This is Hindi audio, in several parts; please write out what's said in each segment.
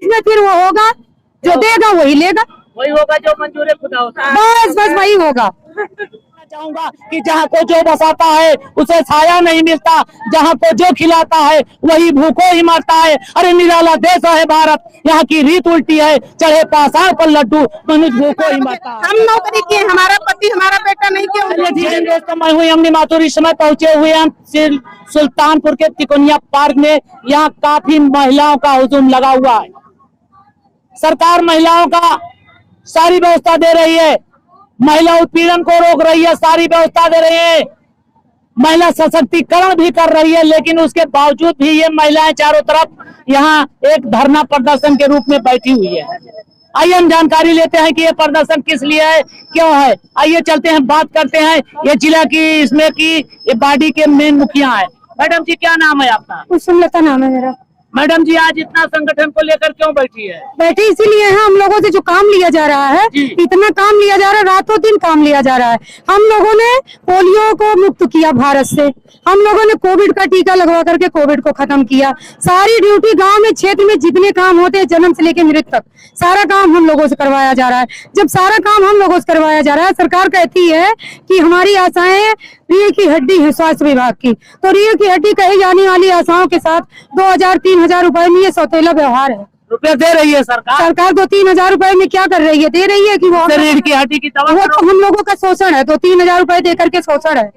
इसमें फिर वो होगा जो देगा वही लेगा, वही होगा जो मंजूर खुदा होता है। बस वही होगा। चाहूंगा कि जहाँ को जो बसाता है उसे छाया नहीं मिलता, जहाँ को जो खिलाता है वही भूखों ही मरता है। अरे निराला देश है भारत, यहाँ की रीत उल्टी है, चढ़े पासार पर लड्डू मनुष्य भूखों ही मरता है। हम नौकरी किए, हमारा पति हमारा बेटा नहीं किया। दोस्तों मैं हूँ अमनी माथुर, इस समय पहुंचे हुए हैं सुल्तानपुर के तिकोनिया पार्क में। यहाँ काफी महिलाओं का हुजूम लगा हुआ है। सरकार महिलाओं का सारी व्यवस्था दे रही है, महिला उत्पीड़न को रोक रही है, सारी व्यवस्था दे रही है, महिला सशक्तिकरण भी कर रही है, लेकिन उसके बावजूद भी ये महिलाएं चारों तरफ यहाँ एक धरना प्रदर्शन के रूप में बैठी हुई है। आइए हम जानकारी लेते हैं कि ये प्रदर्शन किस लिए है, क्यों है। आइए चलते हैं, बात करते हैं ये जिला की इसमें की ये बाडी के मेन मुखिया है। मैडम जी क्या नाम है आपका? कुसुमलता नाम है मेरा। मैडम जी आज इतना संगठन को लेकर क्यों बैठी है? बैठे इसीलिए है, हम लोगों से जो काम लिया जा रहा है, इतना काम लिया जा रहा है, रातों दिन काम लिया जा रहा है। हम लोगों ने पोलियो को मुक्त किया भारत से, हम लोगों ने कोविड का टीका लगवा करके कोविड को खत्म किया। सारी ड्यूटी गांव में क्षेत्र में जितने काम होते हैं जन्म से लेकर मृत्यु तक सारा काम हम लोगों से करवाया जा रहा है। जब सारा काम हम लोगों से करवाया जा रहा है, सरकार कहती है कि हमारी आशाएं रीढ़ की हड्डी है स्वास्थ्य विभाग की, तो रीढ़ की हड्डी कही जाने वाली आशाओं के साथ 2000-3000 रुपए में ये सौतेला व्यवहार है। रुपया दे रही है सरकार? सरकार 2-3000 रुपए में क्या कर रही है? दे रही है कि वो रीढ़ की हड्डी की दवा, वो तो हम लोगों का शोषण है। 2-3000 रुपए दे करके शोषण है,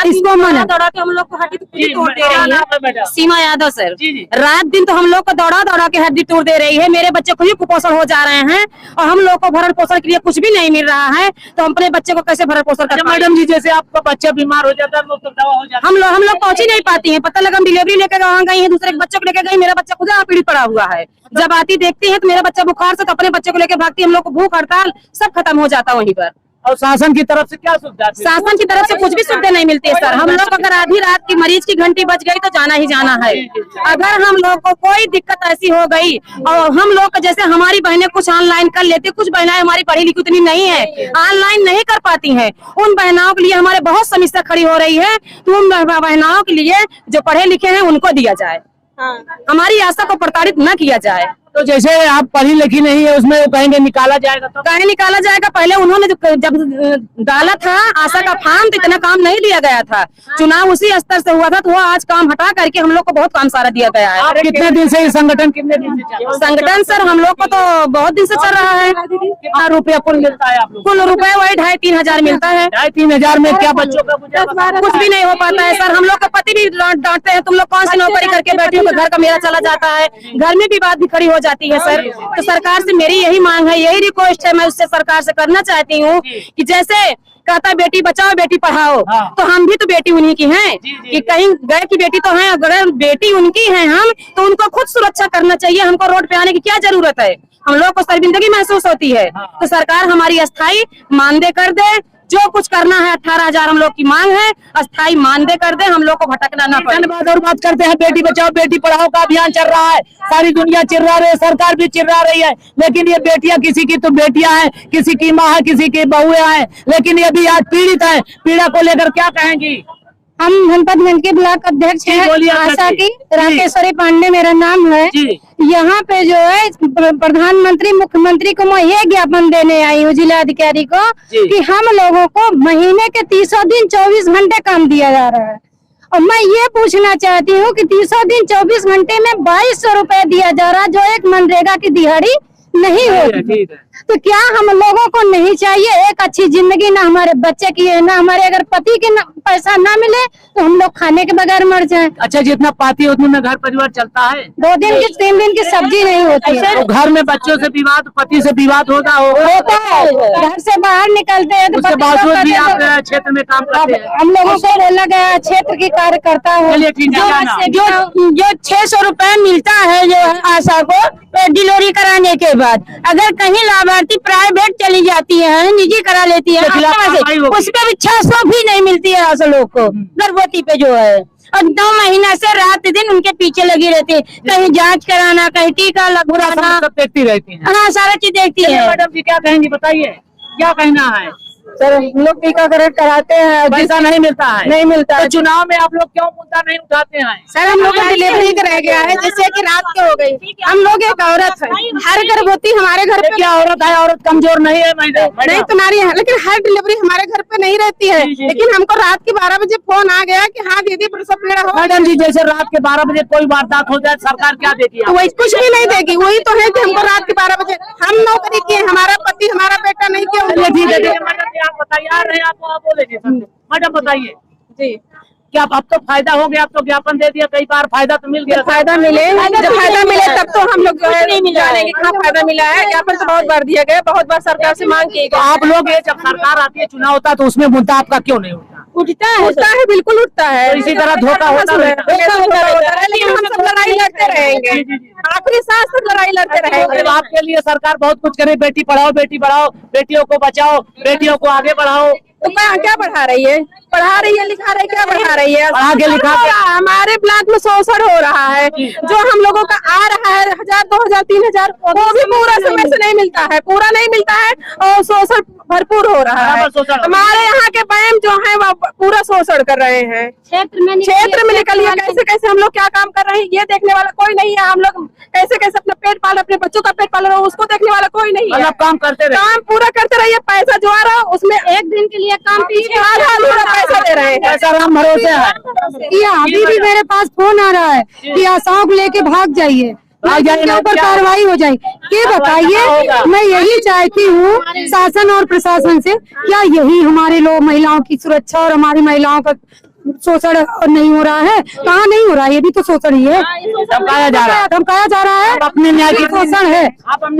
इसको मन दौड़ा के हम लोग को हड्डी तोड़ दे रही है। सीमा यादव सर, रात दिन तो हम लोग को दौड़ा दौड़ा के हड्डी तोड़ दे रही है। मेरे बच्चे खुद ही कुपोषण हो जा रहे हैं और हम लोग को भरण पोषण के लिए कुछ भी नहीं मिल रहा है, तो हम अपने बच्चे को कैसे भरण पोषण करें? मैडम जी जैसे आपका बच्चा बीमार हो जाता है तो दवा हो जाता है, हम लोग पहुंच ही नहीं पाती हैं। पता लगा हम डिलीवरी लेकर वहाँ गई है, दूसरे बच्चों को लेकर गई, मेरा बच्चा खुद पीड़ित पड़ा हुआ है। जब आती देखती है तो मेरा बच्चा बुखार से, तो अपने बच्चे को लेकर भागती। हम लोग को भूख हड़ताल सब खत्म हो जाता वहीं पर। और शासन की तरफ से क्या सुविधा? शासन की तरफ से कुछ भी सुविधा नहीं मिलती है सर। हम लोग अगर आधी रात की मरीज की घंटी बज गई तो जाना ही जाना है। अगर हम लोग को कोई दिक्कत ऐसी हो गई और हम लोग जैसे हमारी बहनें कुछ ऑनलाइन कर लेती, कुछ बहनें हमारी पढ़ी लिखी उतनी नहीं है, ऑनलाइन नहीं कर पाती हैं, उन बहनाओं के लिए हमारे बहुत समस्या खड़ी हो रही है। तो उन बहनाओं के लिए जो पढ़े लिखे हैं उनको दिया जाए, हमारी आशा को प्रताड़ित न किया जाए। तो जैसे आप पढ़ी लिखी नहीं है उसमें वो कहेंगे निकाला जाएगा, तो कहीं निकाला जाएगा। पहले उन्होंने जब डाला था आशा का फॉर्म तो इतना काम नहीं दिया गया था, चुनाव उसी स्तर से हुआ था, तो वो आज काम हटा करके हम लोग को बहुत काम सारा दिया गया है। कितने दिन से संगठन कितने दिन से? संगठन सर हम लोग को तो बहुत दिन से चल रहा है। कितना रुपया कुल मिलता है आप लोग? कुल रुपए वही 2500-3000 मिलता है। 2500 में क्या बच्चों का कुछ भी नहीं हो पाता है सर। हम लोग का पति भी डांटते हैं, तुम लोग कौन सी नौकरी करके बैठी हो, घर का मेरा चला जाता है, घर में भी बात भी खड़ी हो जाती है सर। तो सरकार से मेरी यही मांग है, यही रिक्वेस्ट है, मैं उससे सरकार से करना चाहती हूँ कि जैसे कहता है बेटी बचाओ बेटी पढ़ाओ, तो हम भी तो बेटी उन्हीं की हैं कि कहीं गए की बेटी तो है, अगर बेटी उनकी है हम तो उनको खुद सुरक्षा करना चाहिए। हमको रोड पे आने की क्या जरूरत है? हम लोग को शर्मिंदगी महसूस होती है, तो सरकार हमारी अस्थायी मानदेय कर दे। जो कुछ करना है 18,000 हम लोग की मांग है, अस्थायी मानदेय कर दे, हम लोग को भटकना न पड़े। धन्यवाद। और बात करते हैं बेटी बचाओ बेटी पढ़ाओ का अभियान चल रहा है, सारी दुनिया चिल्ला रही है, सरकार भी चिल्ला रही है, लेकिन ये बेटियां किसी की तो बेटियां हैं, किसी की माँ है, किसी की बहुएं हैं, लेकिन ये भी आज पीड़ित है। पीड़ा को लेकर क्या कहेंगी? हम जनपद गंज के ब्लॉक अध्यक्ष हैं, आशा की राकेश्वरी पांडे मेरा नाम है। यहाँ पे जो है प्रधानमंत्री मुख्यमंत्री को मैं ये ज्ञापन देने आई हूँ जिला अधिकारी को कि हम लोगों को महीने के 30 दिन 24 घंटे काम दिया जा रहा है, और मैं ये पूछना चाहती हूँ कि 30 दिन 24 घंटे में 2200 रुपए दिया जा रहा है, जो एक मनरेगा की दिहाड़ी नहीं होगी। तो क्या हम लोगों को नहीं चाहिए एक अच्छी जिंदगी? ना हमारे बच्चे की है, ना हमारे अगर पति के पैसा ना मिले तो हम लोग खाने के बगैर मर जाएं। अच्छा जितना पाती है उतने में घर परिवार चलता है? 2 दिन की 3 दिन की सब्जी नहीं होती है। तो घर में बच्चों से विवाद, पति से विवाद होता है। घर से बाहर निकलते हैं तो उसके बावजूद भी आप क्षेत्र में काम करते हैं। हम लोगों को बोला गया क्षेत्र की कार्यकर्ता हो। जो 600 रुपए मिलता है जो आशा को डिलीवरी कराने के बाद, अगर कहीं लाभार्थी प्राइवेट चली जाती है, निजी करा लेती है, उसपे भी 600 भी नहीं मिलती है आशा लोग को, गर्भवती पे जो है। और 2 महीना से रात दिन उनके पीछे लगी रहती है, कहीं जांच कराना, कहीं टीका लगवाना, देखती रहती है। हाँ सारा चीज देखती है। मैडम जी क्या कहेंगी, बताइए क्या कहना है? सर हम लोग टीकाकरण कराते हैं, पैसा नहीं मिलता है। नहीं मिलता। तो चुनाव में आप लोग क्यों मुद्दा नहीं उठाते हैं? सर हम लोग को डिलीवरी रह गया है, जैसे कि रात के हो गई, हम लोग एक औरत है, हर गर्भवती हमारे घर पे क्या औरत है, औरत कमजोर नहीं है नहीं तो नारी है, लेकिन हर डिलीवरी हमारे घर पे नहीं रहती है। लेकिन हमको रात के 12 बजे फोन आ गया कि हाँ दीदी प्रसव पीड़ा हो। मैडम जी, जैसे रात के 12 बजे कोई वारदात हो जाए, सरकार क्या देगी? तो वही कुछ भी नहीं देगी। वही तो है कि हमको रात के 12 बजे हम नौकरी किए, हमारा पति हमारा बेटा नहीं किया। चलिए ठीक है, मैडम जी आप बताइए, आ रहे हैं आप बोलेंगे मैडम बताइए जी क्या अब तो फायदा हो गया? अब तो ज्ञापन दे दिया, कई बार फायदा तो मिल गया। फायदा मिले, जब फायदा मिले तब तो हम लोग जो है जानेंगे कहाँ फायदा मिला है। ज्ञापन तो बहुत बार दिया गया, बहुत बार सरकार से मांग की तो आप लोग ये जब सरकार आती है, चुनाव होता है, तो उसमें मुद्दा आपका क्यों नहीं उठता? उठता है बिल्कुल उठता है। तो इसी तरह धोखा होता रहता है। लेकिन हम सब लड़ाई लड़ते रहेंगे, आखिरी सांस तक लड़ाई लड़ते रहेंगे। तो आपके लिए सरकार बहुत कुछ करे, बेटी पढ़ाओ, बेटियों को बचाओ, बेटियों को आगे बढ़ाओ। तो क्या बढ़ा रही है? पढ़ा रही है, लिखा रही है, क्या बढ़ा रही है? आगे लिखा हमारे ब्लॉक में शोषण हो रहा है। जो हम लोगों का आ रहा है 1000, 2000, 3000, वो भी पूरा समय से नहीं मिलता है, पूरा नहीं मिलता है और शोषण भरपूर हो रहा है। हमारे यहाँ के बैम जो है वो पूरा शोषण कर रहे हैं। क्षेत्र में निकलिए, कैसे कैसे हम लोग क्या काम कर रहे हैं ये देखने वाला कोई नहीं है। हम लोग कैसे कैसे अपना पेट पाल, अपने बच्चों का पेट पाल रहे हो, उसको देखने वाला कोई नहीं है। काम करते रहे, काम पूरा करते रहिए। पैसा जो आ रहा है उसमें एक दिन के लिए काम आधा अधूरा पैसा दे रहे हैं। ऐसा राम भरोसे है। ये अभी भी मेरे पास फोन आ रहा है कि आशाओं को लेके भाग जाइए, के ऊपर कार्रवाई हो जाएगी। ये बताइए, मैं यही चाहती हूँ शासन और प्रशासन से, क्या यही हमारे लोग महिलाओं की सुरक्षा और हमारी महिलाओं का शोषण नहीं हो रहा है? कहाँ नहीं हो रहा है? ये भी तो शोषण ही है, धमकाया जा रहा है, अपने न्याय की शोषण है।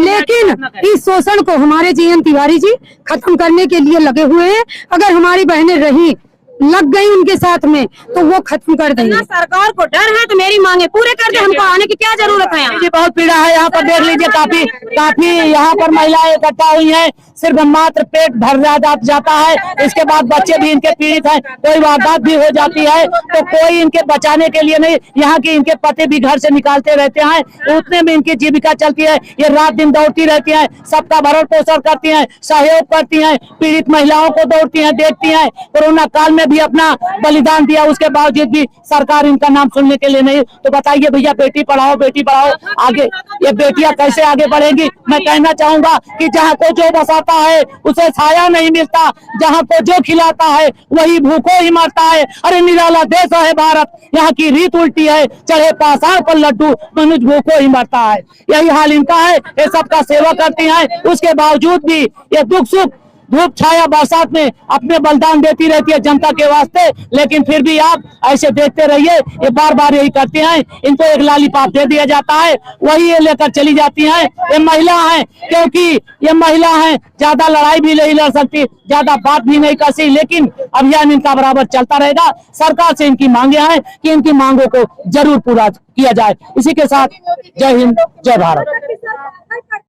लेकिन इस शोषण को हमारे जीएन तिवारी जी खत्म करने के लिए लगे हुए हैं। अगर हमारी बहनें रही लग गई उनके साथ में तो वो खत्म कर देंगे। सरकार को डर है तो मेरी मांगे पूरे कर दे, हमको आने की क्या जरूरत है? यहाँ जी बहुत पीड़ा है, यहाँ पर देख लीजिए, काफी यहाँ पर महिलाएं इकट्ठा हुई हैं। सिर्फ मात्र पेट भर जाता है, इसके बाद बच्चे भी इनके पीड़ित हैं। कोई वारदात भी हो जाती है तो कोई इनके बचाने के लिए नहीं। यहाँ की इनके पति भी घर से निकालते रहते हैं, उतने में इनकी जीविका चलती है। ये रात दिन दौड़ती रहती हैं, सबका भरण पोषण करती हैं, सहयोग करती हैं, पीड़ित महिलाओं को दौड़ती हैं, देखती हैं। कोरोना काल में भी अपना बलिदान दिया, उसके बावजूद भी सरकार इनका नाम सुनने के लिए नहीं। तो बताइए भैया, बेटी पढ़ाओ आगे ये बेटियां कैसे आगे बढ़ेंगी? मैं कहना चाहूंगा कि जहाँ को जो बसाता है उसे छाया नहीं मिलता, जहाँ को जो खिलाता है वही भूखों ही मरता है। अरे निराला देश है भारत, यहाँ की रीत उल्टी है, चढ़े पाषाण पर लड्डू, मनुष्य भूखों ही मरता है। यही हाल इनका है। ये सबका सेवा करती हैं, उसके बावजूद भी ये दुख सुख धूप छाया बरसात में अपने बलिदान देती रहती है जनता के वास्ते। लेकिन फिर भी आप ऐसे देखते रहिए, ये बार बार यही करते हैं। इनको एक लॉलीपॉप दे दिया जाता है, वही ये लेकर चली जाती हैं। ये महिला हैं, क्योंकि ये महिला हैं, ज्यादा लड़ाई भी नहीं लड़ सकती, ज्यादा बात भी नहीं कर सकती, लेकिन अभियान इनका बराबर चलता रहेगा। सरकार से इनकी मांगे हैं कि इनकी मांगों को जरूर पूरा किया जाए। इसी के साथ जय हिंद, जय भारत।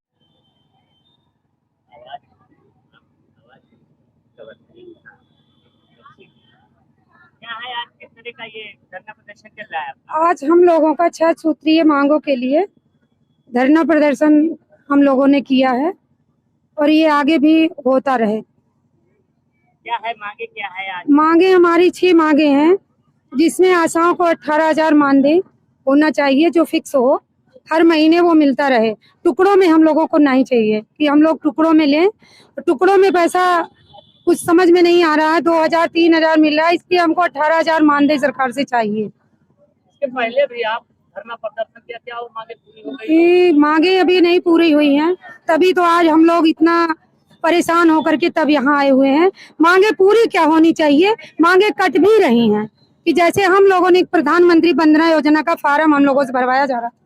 का ये धरना प्रदर्शन चल रहा है? आज हम लोगों का 6 सूत्रीय मांगों के लिए धरना प्रदर्शन हम लोगों ने किया है और ये आगे भी होता रहे। क्या है मांगे, क्या है आज? मांगे हमारी 6 मांगे हैं, जिसमें आशाओं को 18,000 मानदेय होना चाहिए, जो फिक्स हो, हर महीने वो मिलता रहे। टुकड़ों में हम लोगों को नहीं चाहिए कि हम लोग टुकड़ों में लें। टुकड़ों में पैसा कुछ समझ में नहीं आ रहा है, 2000 3000 मिल रहा है, इसलिए हमको 18,000 मानदेय सरकार से चाहिए। इसके पहले भी आप धरना प्रदर्शन किया, क्या वो मांगे पूरी हो गई? मांगे अभी नहीं पूरी हुई हैं, तभी तो आज हम लोग इतना परेशान होकर के तब यहाँ आए हुए हैं। मांगे पूरी क्या होनी चाहिए, मांगे कट भी रही हैं। कि जैसे हम लोगों ने प्रधानमंत्री वंदना योजना का फार्म हम लोगों से भरवाया जा रहा था,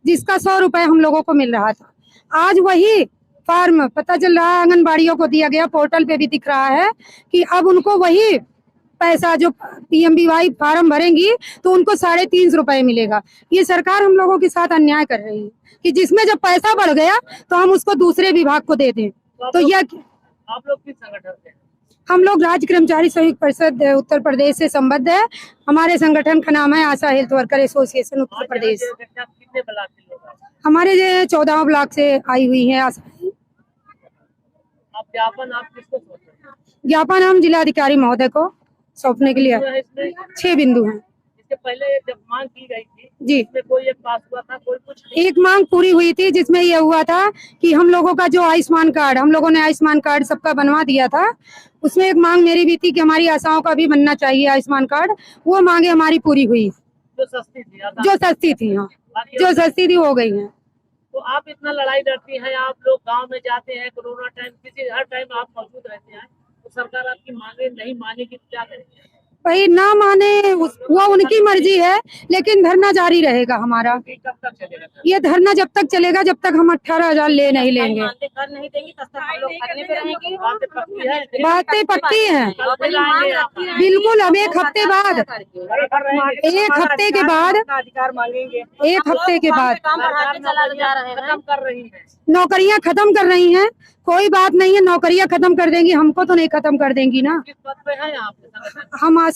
जिसका 100 रुपए हम लोगों को मिल रहा था, आज वही फार्म पता चल रहा है आंगनबाड़ियों को दिया गया, पोर्टल पे भी दिख रहा है कि अब उनको वही पैसा जो PMBY फार्म भरेंगी तो उनको 350 रुपए मिलेगा। ये सरकार हम लोगों के साथ अन्याय कर रही है कि जिसमें जब पैसा बढ़ गया तो हम उसको दूसरे विभाग को दे दें। तो यह आप लोग किस संगठन से? हम लोग राज्य कर्मचारी संयुक्त परिषद उत्तर प्रदेश से संबद्ध है। हमारे संगठन का नाम है आशा health worker association Uttar Pradesh. कितने ब्लॉक के लोग हैं? हमारे 14 ब्लॉक से आई हुई है आशा। ज्ञापन आप किसको सौंप रहे हैं? ज्ञापन हम जिलाधिकारी महोदय को सौंपने के लिए 6 बिंदु हैं। इसके पहले जब मांग की गई थी जी, इसमें कोई एक पास हुआ था, कोई कुछ नहीं? एक मांग पूरी हुई थी जिसमें ये हुआ था कि हम लोगों का जो आयुष्मान कार्ड, हम लोगों ने आयुष्मान कार्ड सबका बनवा दिया था। उसमें एक मांग मेरी भी थी कि हमारी आशाओं का भी बनना चाहिए आयुष्मान कार्ड। वो मांगे हमारी पूरी हुई, जो सस्ती थी आसान। जो सस्ती थी। हाँ, जो सस्ती थी हो गई है। तो आप इतना लड़ाई लड़ती हैं, आप लोग गांव में जाते हैं, कोरोना टाइम किसी हर टाइम आप मौजूद रहते हैं, तो सरकार आपकी मांगे नहीं मानेगी तो क्या करेंगे? भाई ना माने वो उनकी मर्जी है, लेकिन धरना जारी रहेगा हमारा। कब तक चलेगा? ये धरना जब तक चलेगा जब तक हम 18,000 ले नहीं लेंगे। कर नहीं देंगी तब तक हम लोग करने पे रहेंगे। बातें पक्की है? बातें पक्की हैं, कल फिर आएंगे आप? बिल्कुल। हम एक हफ्ते बाद, कर रहेंगे। एक हफ्ते के बाद, अधिकार मांगेंगे। एक हफ्ते के बाद काम बढ़ाते चला जा रहे हैं। खत्म कर रही है। नौकरियां खत्म कर रही हैं। कोई बात नहीं है, नौकरियां खत्म कर देंगी, हमको तो नहीं खत्म कर देंगी ना। किस पद पे हैं आप?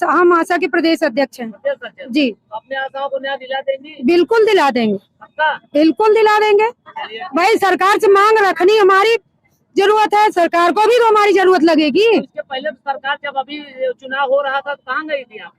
हम आशा के प्रदेश अध्यक्ष हैं जी। अपने आशाओं को न्याय दिला देंगी? बिल्कुल दिला देंगे, पक्का? बिल्कुल दिला देंगे। भाई सरकार से मांग रखनी हमारी जरूरत है, सरकार को भी तो हमारी जरूरत लगेगी। इसके पहले तो सरकार जब अभी चुनाव हो रहा था तो कहाँ गई थी आप?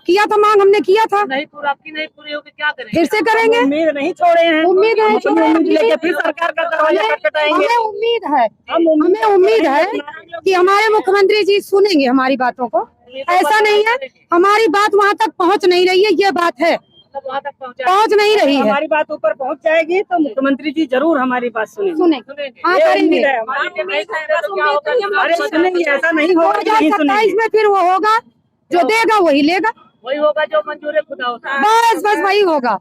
किया था मांग, हमने किया था, नहीं पूरा, आपकी नहीं पूरी होगी क्या करेंगे? फिर से करेंगे। उम्मीद नहीं छोड़े हैं। उम्मीद है, उम्मीद लेके फिर सरकार का दरवाजा खटखटाएंगे। हमें उम्मीद है, हमें उम्मीद है कि हमारे मुख्यमंत्री जी सुनेंगे हमारी बातों को। ऐसा नहीं है हमारी बात वहाँ तक पहुँच नहीं रही है, ये बात है, वहाँ तक पहुँच नहीं रही है। हमारी बात ऊपर पहुंच जाएगी तो मुख्यमंत्री जी जरूर हमारी बात सुनेंगे। सुनेंगे, हाँ ये करेंगे। उम्मीद है हमारी। अरे नहीं, ऐसा नहीं होगा कि नहीं 2027 सुनेंगे। में फिर वो होगा, जो देगा वही लेगा। वही होगा जो मंजूर खुदा होता है। बस वही होगा।